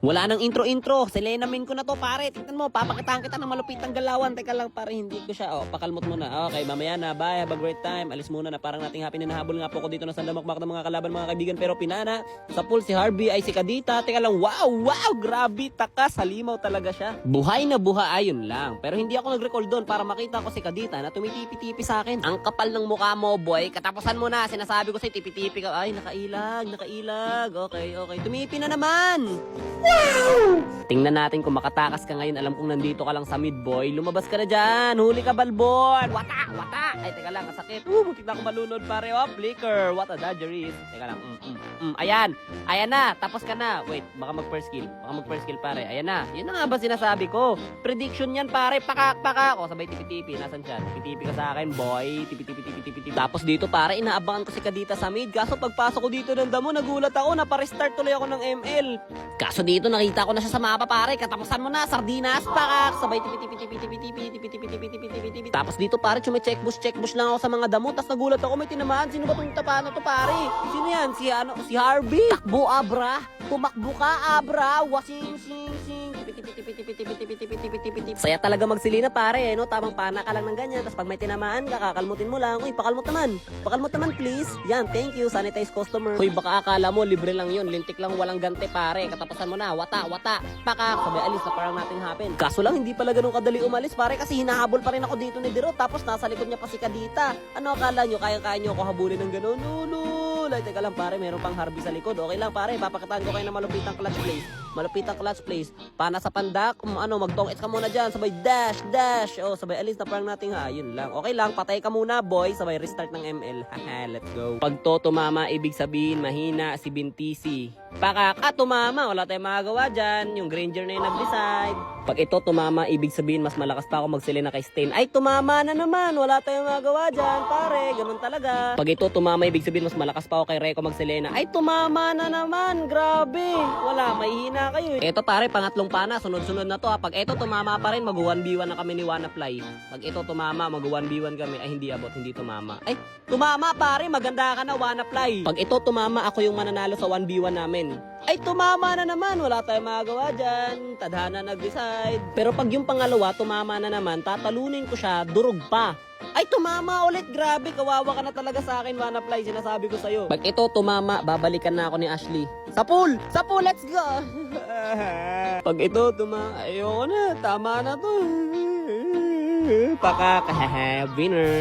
Wala nang intro-intro. Selenamin ko na to, pare. Tingnan mo, papakitaan kita ng malupitang galawan. Teka lang, pare, hindi ko siya. Oh, pakalmot muna. Okay, mamaya na. Bye, have a great time. Alis muna na, parang nating happy na nahabol nga po ko dito na sandamakmak ng mga kalaban, mga kaibigan. Pero pinana, sa pool si Harvey ay si Kadita. Teka lang, wow, grabe, takas. Halimaw talaga siya. Buhay na buhay, ayun lang. Pero hindi ako nag-recall doon para makita ko si Kadita na tumitipi-tipi sa akin. Ang kapal ng mukha mo, boy. Katapusan mo na. Sinasabi ko sa'yo, tipi-tipi ka. Ay, nakailag. Okay. Tumipi na naman. Tingnan natin kung makatakas ka ngayon. Alam kong nandito ka lang sa mid, boy. Lumabas ka na dyan. Huli ka, balbon. Wata. Ay, teka lang, kasakit. Buti na ako malunod, pare. Oh, flicker. What a dodgeries. Teka lang. Ayan na. Tapos ka na. Wait, baka mag-first kill. Pare. Ayan na. Yan na nga ba sinasabi ko? Prediction yan, pare. Pakak. O, sabay tipi-tipi. Nasaan siya? Tipi-tipi ka sa akin, boy. Tipi-tipi. Tapos dito, pare, inaabangan ko si Kadita sa mid. Kaso pagpasok ko dito ng damo, nagulat ako. Naparestart tuloy ako ng ML. Kaso dito, nakita ko na siya sa mapa, pare. Katapusan mo na, sardinas, pakak. Sabay tipi. Tapos dito, pare, checkbush lang ako sa mga damo. Tapos nagulat ako, may tinamaan. Sino ba itong tapa na to, pare? Sino yan? Si Harvey. Takbo, abra. Tumakbo ka, abra. Wasing. Tipi. Saya talaga magsilina, pare. No? Tamang pana ka lang ng ganyan. Tapos pag may tinamaan ka, kakalmutin mo lang. Uy, pakalmot naman, please. Yan, thank you. Sanitize customer. Uy, baka akala mo, libre lang yun. Lintik lang, walang gante, pare. Katapusan mo na. Wata. Pakak. Sabay alis na parang natin happen. Kaso lang, hindi pala ganun kadali umalis, pare. Kasi hinahabol pa rin ako dito ni Dero. Tapos nasa likod niya pa si Kadita. Ano akala nyo? Kaya nyo ako habulin ng ganun? Lulul. Ay, teka lang, pare. Meron pang Harvey sa likod. Okay lang, pare. Papakitaan ko kayo ng malupitang clutch place. Pana sa pandak. Magtong-its ka muna dyan. Sabay dash. Oh, sabay alis na parang nating yun lang. Okay lang, patay ka muna, boy. Sabay restart ng ML. Haha, let's go. Pag to tumama, ibig sabihin mahina si Bintisi. Pakaka, tumama. Wala tayong magagawa dyan. Yung Granger na yung nag-decide. Pag ito tumama, ibig sabihin mas malakas pa ako magsilina kay Stain. Ay, tumama na naman. Wala tayong magagawa dyan, pare. Ganun talaga. Pag ito tumama, ibig sabihin mas malakas pa ako kay Reco magsilina. Ay, tumama na naman. Grabe. Wala, may hina kayo. Ito, pare, pangatlong pana. Sunod-sunod na to. Pag ito tumama pa rin, mag-1v1 na kami ni Wanafly. Pag ito tumama, mag-1v1 kami. Ay, hindi abot, hindi tumama. Ay, tumama, pare. Maganda ka na, Wanafly. Pag ito tumama, ako yung mananalo sa 1v1 namin. Ay, tumama na naman. Wala tayong magagawa dyan. Tadhana nag-decide. Pero pag yung pangalawa, tumama na naman, tatalunin ko siya, durog pa. Ay, tumama ulit. Grabe, kawawa ka na talaga sa akin, Wanafly. Sinasabi ko sa'yo. Pag ito tumama, babalikan na ako ni Ashley. Sa pool, let's go. Pag ito ayoko na. Tama na to. Pakaka, winner.